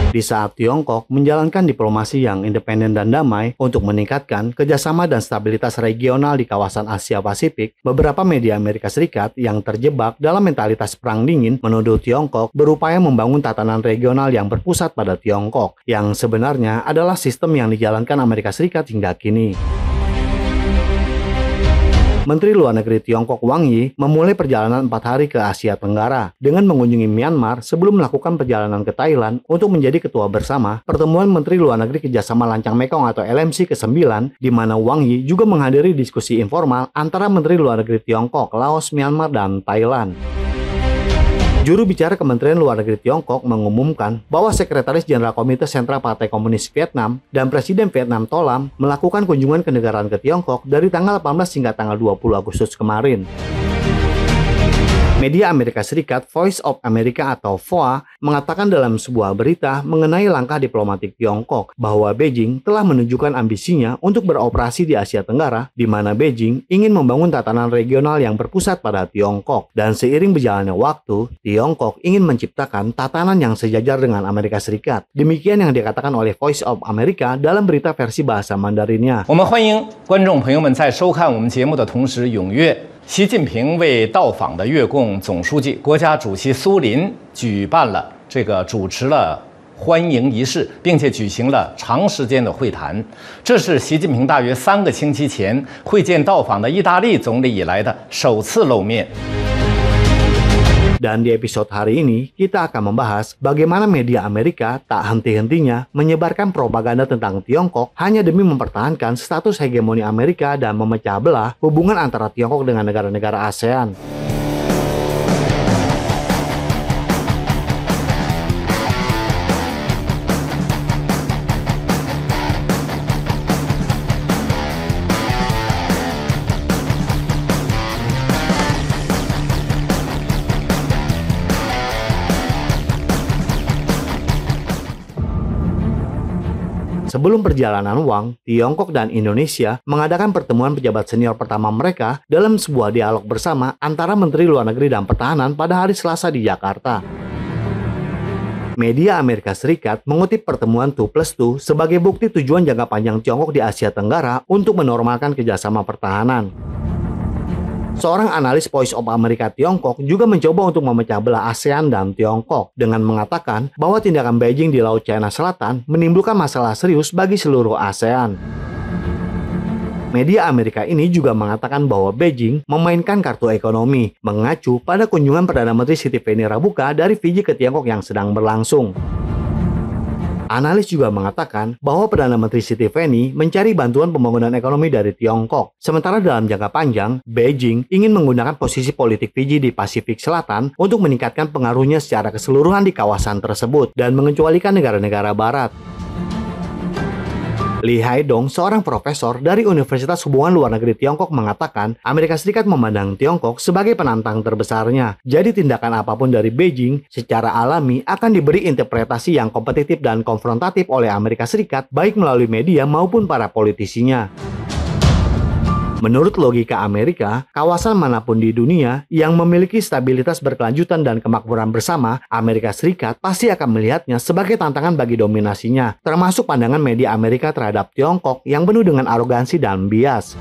Di saat Tiongkok menjalankan diplomasi yang independen dan damai untuk meningkatkan kerjasama dan stabilitas regional di kawasan Asia Pasifik, beberapa media Amerika Serikat yang terjebak dalam mentalitas perang dingin menuduh Tiongkok berupaya membangun tatanan regional yang berpusat pada Tiongkok, yang sebenarnya adalah sistem yang dijalankan Amerika Serikat hingga kini. Menteri Luar Negeri Tiongkok Wang Yi memulai perjalanan 4 hari ke Asia Tenggara dengan mengunjungi Myanmar sebelum melakukan perjalanan ke Thailand untuk menjadi ketua bersama pertemuan Menteri Luar Negeri Kerjasama Lancang Mekong atau LMC ke-9, di mana Wang Yi juga menghadiri diskusi informal antara Menteri Luar Negeri Tiongkok, Laos, Myanmar, dan Thailand. Juru bicara Kementerian Luar Negeri Tiongkok mengumumkan bahwa Sekretaris Jenderal Komite Sentral Partai Komunis Vietnam dan Presiden Vietnam Tho Lam melakukan kunjungan kenegaraan ke Tiongkok dari tanggal 18 hingga tanggal 20 Agustus kemarin. Media Amerika Serikat Voice of America atau VOA mengatakan dalam sebuah berita mengenai langkah diplomatik Tiongkok bahwa Beijing telah menunjukkan ambisinya untuk beroperasi di Asia Tenggara, di mana Beijing ingin membangun tatanan regional yang berpusat pada Tiongkok. Dan seiring berjalannya waktu, Tiongkok ingin menciptakan tatanan yang sejajar dengan Amerika Serikat. Demikian yang dikatakan oleh Voice of America dalam berita versi bahasa Mandarinnya. 我们欢迎观众朋友们在收看我们节目的同时踊跃 习近平为到访的越共总书记、国家主席苏林主持了欢迎仪式，并且举行了长时间的会谈。这是习近平大约3个星期前会见到访的意大利总理以来的首次露面。 Dan di episode hari ini, kita akan membahas bagaimana media Amerika tak henti-hentinya menyebarkan propaganda tentang Tiongkok hanya demi mempertahankan status hegemoni Amerika dan memecah belah hubungan antara Tiongkok dengan negara-negara ASEAN. Sebelum perjalanan Wang, Tiongkok dan Indonesia mengadakan pertemuan pejabat senior pertama mereka dalam sebuah dialog bersama antara Menteri Luar Negeri dan Pertahanan pada hari Selasa di Jakarta. Media Amerika Serikat mengutip pertemuan 2+2 sebagai bukti tujuan jangka panjang Tiongkok di Asia Tenggara untuk menormalkan kerjasama pertahanan. Seorang analis Voice of America Tiongkok juga mencoba untuk memecah belah ASEAN dan Tiongkok dengan mengatakan bahwa tindakan Beijing di Laut China Selatan menimbulkan masalah serius bagi seluruh ASEAN. Media Amerika ini juga mengatakan bahwa Beijing memainkan kartu ekonomi, mengacu pada kunjungan Perdana Menteri Siti Veni Rabuka dari Fiji ke Tiongkok yang sedang berlangsung. Analis juga mengatakan bahwa Perdana Menteri Siti Veni mencari bantuan pembangunan ekonomi dari Tiongkok. Sementara dalam jangka panjang, Beijing ingin menggunakan posisi politik Fiji di Pasifik Selatan untuk meningkatkan pengaruhnya secara keseluruhan di kawasan tersebut dan mengecualikan negara-negara barat. Lee Haidong, seorang profesor dari Universitas Hubungan Luar Negeri Tiongkok mengatakan Amerika Serikat memandang Tiongkok sebagai penantang terbesarnya. Jadi tindakan apapun dari Beijing secara alami akan diberi interpretasi yang kompetitif dan konfrontatif oleh Amerika Serikat baik melalui media maupun para politisinya. Menurut logika Amerika, kawasan manapun di dunia yang memiliki stabilitas berkelanjutan dan kemakmuran bersama, Amerika Serikat pasti akan melihatnya sebagai tantangan bagi dominasinya, termasuk pandangan media Amerika terhadap Tiongkok yang penuh dengan arogansi dan bias.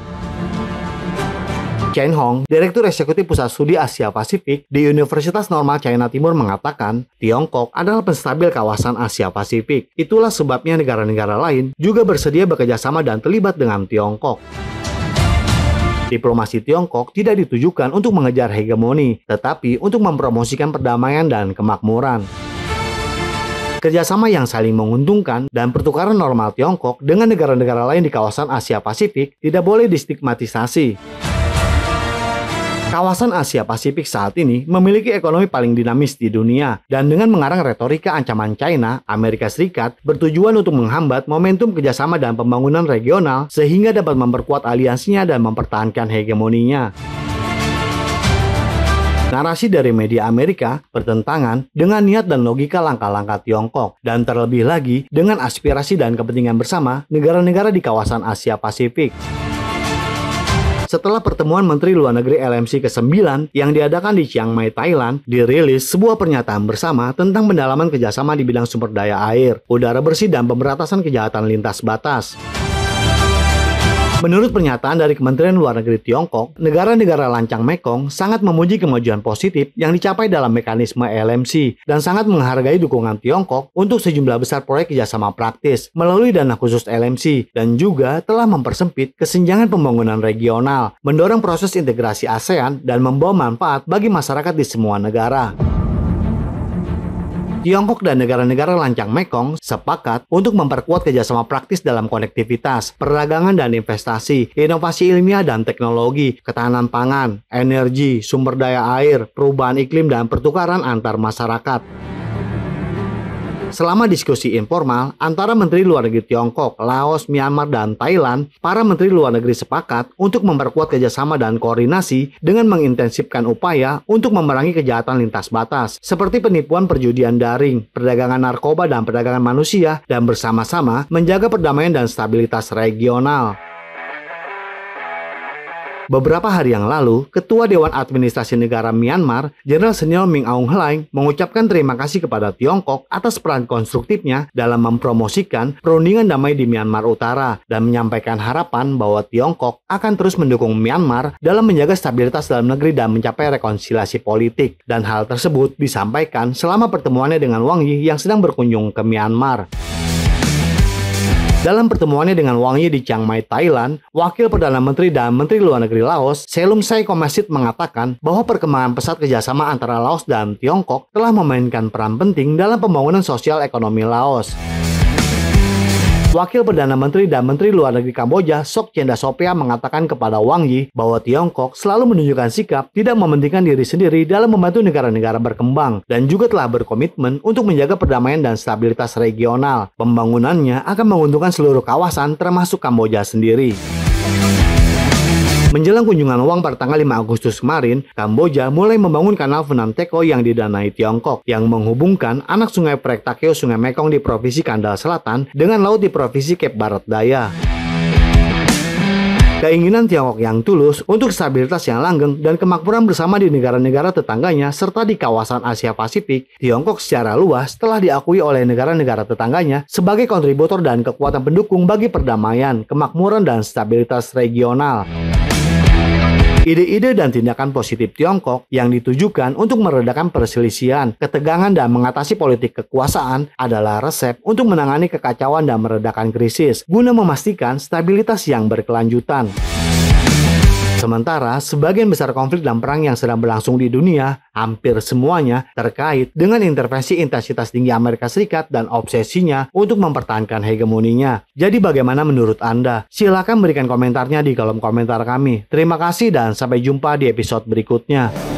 Chen Hong, Direktur Eksekutif Pusat Studi Asia Pasifik di Universitas Normal China Timur mengatakan, Tiongkok adalah penstabil kawasan Asia Pasifik. Itulah sebabnya negara-negara lain juga bersedia bekerjasama dan terlibat dengan Tiongkok. Diplomasi Tiongkok tidak ditujukan untuk mengejar hegemoni, tetapi untuk mempromosikan perdamaian dan kemakmuran. Kerjasama yang saling menguntungkan dan pertukaran normal Tiongkok dengan negara-negara lain di kawasan Asia Pasifik tidak boleh distigmatisasi. Kawasan Asia Pasifik saat ini memiliki ekonomi paling dinamis di dunia, dan dengan mengarang retorika ancaman China, Amerika Serikat bertujuan untuk menghambat momentum kerjasama dan pembangunan regional sehingga dapat memperkuat aliansinya dan mempertahankan hegemoninya. Narasi dari media Amerika bertentangan dengan niat dan logika langkah-langkah Tiongkok, dan terlebih lagi dengan aspirasi dan kepentingan bersama negara-negara di kawasan Asia Pasifik. Setelah pertemuan Menteri Luar Negeri LMC ke-9 yang diadakan di Chiang Mai, Thailand, dirilis sebuah pernyataan bersama tentang pendalaman kerjasama di bidang sumber daya air, udara bersih, dan pemberantasan kejahatan lintas batas. Menurut pernyataan dari Kementerian Luar Negeri Tiongkok, negara-negara Lancang Mekong sangat memuji kemajuan positif yang dicapai dalam mekanisme LMC dan sangat menghargai dukungan Tiongkok untuk sejumlah besar proyek kerjasama praktis melalui dana khusus LMC dan juga telah mempersempit kesenjangan pembangunan regional, mendorong proses integrasi ASEAN dan membawa manfaat bagi masyarakat di semua negara. Tiongkok dan negara-negara Lancang Mekong sepakat untuk memperkuat kerjasama praktis dalam konektivitas, perdagangan dan investasi, inovasi ilmiah dan teknologi, ketahanan pangan, energi, sumber daya air, perubahan iklim, dan pertukaran antar masyarakat. Selama diskusi informal antara Menteri Luar Negeri Tiongkok, Laos, Myanmar, dan Thailand, para Menteri Luar Negeri sepakat untuk memperkuat kerjasama dan koordinasi dengan mengintensifkan upaya untuk memerangi kejahatan lintas batas, seperti penipuan perjudian daring, perdagangan narkoba, dan perdagangan manusia, dan bersama-sama menjaga perdamaian dan stabilitas regional. Beberapa hari yang lalu, Ketua Dewan Administrasi Negara Myanmar, Jenderal Senior Min Aung Hlaing, mengucapkan terima kasih kepada Tiongkok atas peran konstruktifnya dalam mempromosikan perundingan damai di Myanmar Utara dan menyampaikan harapan bahwa Tiongkok akan terus mendukung Myanmar dalam menjaga stabilitas dalam negeri dan mencapai rekonsiliasi politik. Dan hal tersebut disampaikan selama pertemuannya dengan Wang Yi yang sedang berkunjung ke Myanmar. Dalam pertemuannya dengan Wang Yi di Chiang Mai, Thailand, Wakil Perdana Menteri dan Menteri Luar Negeri Laos, Selumsai Komesit, mengatakan bahwa perkembangan pesat kerjasama antara Laos dan Tiongkok telah memainkan peran penting dalam pembangunan sosial ekonomi Laos. Wakil Perdana Menteri dan Menteri Luar Negeri Kamboja, Sok Chendasopea, mengatakan kepada Wang Yi bahwa Tiongkok selalu menunjukkan sikap tidak mementingkan diri sendiri dalam membantu negara-negara berkembang dan juga telah berkomitmen untuk menjaga perdamaian dan stabilitas regional. Pembangunannya akan menguntungkan seluruh kawasan termasuk Kamboja sendiri. Menjelang kunjungan Wang pada tanggal 5 Agustus kemarin, Kamboja mulai membangun kanal Phnom Techo yang didanai Tiongkok yang menghubungkan anak sungai Prek Takeo Sungai Mekong di Provinsi Kandal Selatan dengan laut di Provinsi Cape Barat Daya. Keinginan Tiongkok yang tulus untuk stabilitas yang langgeng dan kemakmuran bersama di negara-negara tetangganya serta di kawasan Asia Pasifik, Tiongkok secara luas telah diakui oleh negara-negara tetangganya sebagai kontributor dan kekuatan pendukung bagi perdamaian, kemakmuran, dan stabilitas regional. Ide-ide dan tindakan positif Tiongkok yang ditujukan untuk meredakan perselisihan, ketegangan, dan mengatasi politik kekuasaan adalah resep untuk menangani kekacauan dan meredakan krisis, guna memastikan stabilitas yang berkelanjutan. Sementara, sebagian besar konflik dan perang yang sedang berlangsung di dunia, hampir semuanya terkait dengan intervensi intensitas tinggi Amerika Serikat dan obsesinya untuk mempertahankan hegemoninya. Jadi bagaimana menurut Anda? Silakan berikan komentarnya di kolom komentar kami. Terima kasih dan sampai jumpa di episode berikutnya.